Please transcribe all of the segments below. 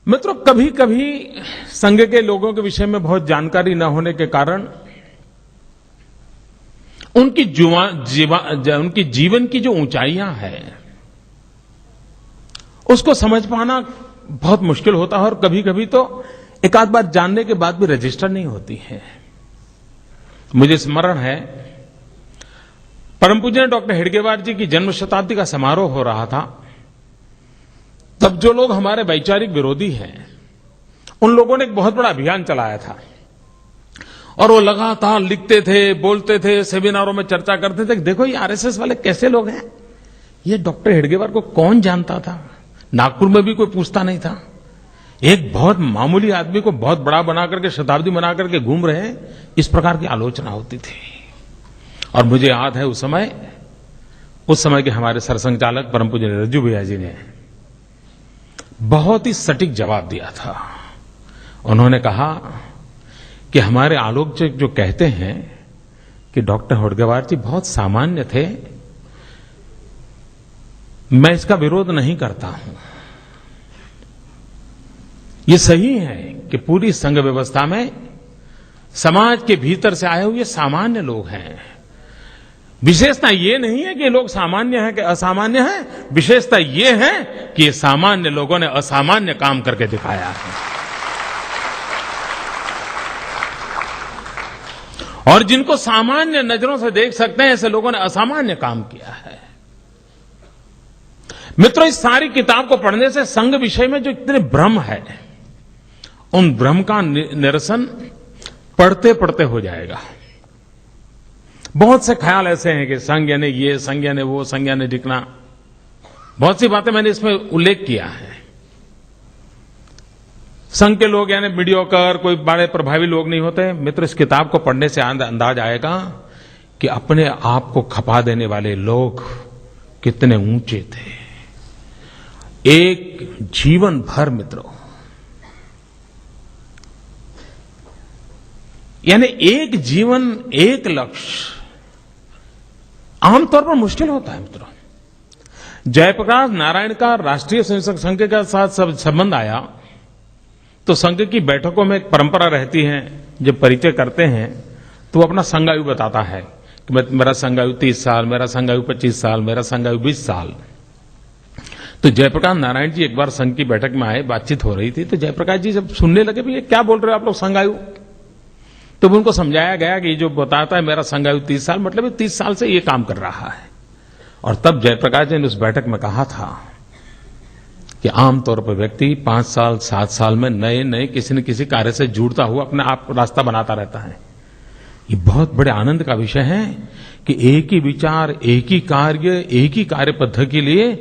मित्रों, कभी कभी संघ के लोगों के विषय में बहुत जानकारी न होने के कारण उनकी जीवन की जो ऊंचाइयां हैं उसको समझ पाना बहुत मुश्किल होता है और कभी कभी तो एक आध बार जानने के बाद भी रजिस्टर नहीं होती है। मुझे स्मरण है, परम पूज्य डॉक्टर हेडगेवार जी की जन्म शताब्दी का समारोह हो रहा था। तब जो लोग हमारे वैचारिक विरोधी हैं उन लोगों ने एक बहुत बड़ा अभियान चलाया था और वो लगातार लिखते थे, बोलते थे, सेमिनारों में चर्चा करते थे। देखो ये आरएसएस वाले कैसे लोग हैं, ये डॉक्टर हेडगेवार को कौन जानता था, नागपुर में भी कोई पूछता नहीं था। एक बहुत मामूली आदमी को बहुत बड़ा बना करके, शताब्दी बना करके घूम रहे हैं, इस प्रकार की आलोचना होती थी। और मुझे याद है उस समय के हमारे सरसंघचालक परम पूज्य रज्जू भैया जी ने बहुत ही सटीक जवाब दिया था। उन्होंने कहा कि हमारे आलोचक जो कहते हैं कि डॉक्टर हेडगेवार जी बहुत सामान्य थे, मैं इसका विरोध नहीं करता हूं। ये सही है कि पूरी संघ व्यवस्था में समाज के भीतर से आए हुए सामान्य लोग हैं। विशेषता ये नहीं है कि लोग सामान्य हैं कि असामान्य हैं, विशेषता ये है कि सामान्य लोगों ने असामान्य काम करके दिखाया है। और जिनको सामान्य नजरों से देख सकते हैं ऐसे लोगों ने असामान्य काम किया है। मित्रों, इस सारी किताब को पढ़ने से संघ विषय में जो इतने भ्रम है उन भ्रम का निरसन पढ़ते पढ़ते हो जाएगा। बहुत से ख्याल ऐसे हैं कि संघ यानी ये, संघ यानी वो, संघ यानी दिखना, बहुत सी बातें मैंने इसमें उल्लेख किया है। संघ के लोग यानी मीडियोकर, कोई बड़े प्रभावी लोग नहीं होते। मित्र, इस किताब को पढ़ने से अंदाज आएगा कि अपने आप को खपा देने वाले लोग कितने ऊंचे थे। एक जीवन भर मित्रों, यानी एक जीवन, एक लक्ष्य आमतौर पर मुश्किल होता है। मित्रों, जयप्रकाश नारायण का राष्ट्रीय स्वयंसेवक संघ के साथ संबंध आया तो संघ की बैठकों में एक परंपरा रहती है, जब परिचय करते हैं तो वो अपना संघायु बताता है कि मेरा संघायु 30 साल, मेरा संघायु 25 साल, मेरा संघायु 20 साल। तो जयप्रकाश नारायण जी एक बार संघ की बैठक में आए, बातचीत हो रही थी, तो जयप्रकाश जी जब सुनने लगे भी ये क्या बोल रहे हो आप लोग संघायु, तो उनको समझाया गया कि ये जो बताता है मेरा संघायु 30 साल, मतलब 30 साल से ये काम कर रहा है। और तब जयप्रकाश जी ने उस बैठक में कहा था कि आमतौर पर व्यक्ति 5 साल 7 साल में नए नए किसी न किसी कार्य से जुड़ता हुआ अपने आप रास्ता बनाता रहता है। ये बहुत बड़े आनंद का विषय है कि एक ही विचार, एक ही कार्य, एक ही कार्य पद्धति के लिए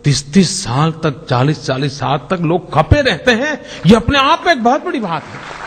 30-30 साल तक, 40-40 साल तक लोग खपे रहते हैं। ये अपने आप में एक बहुत बड़ी बात है।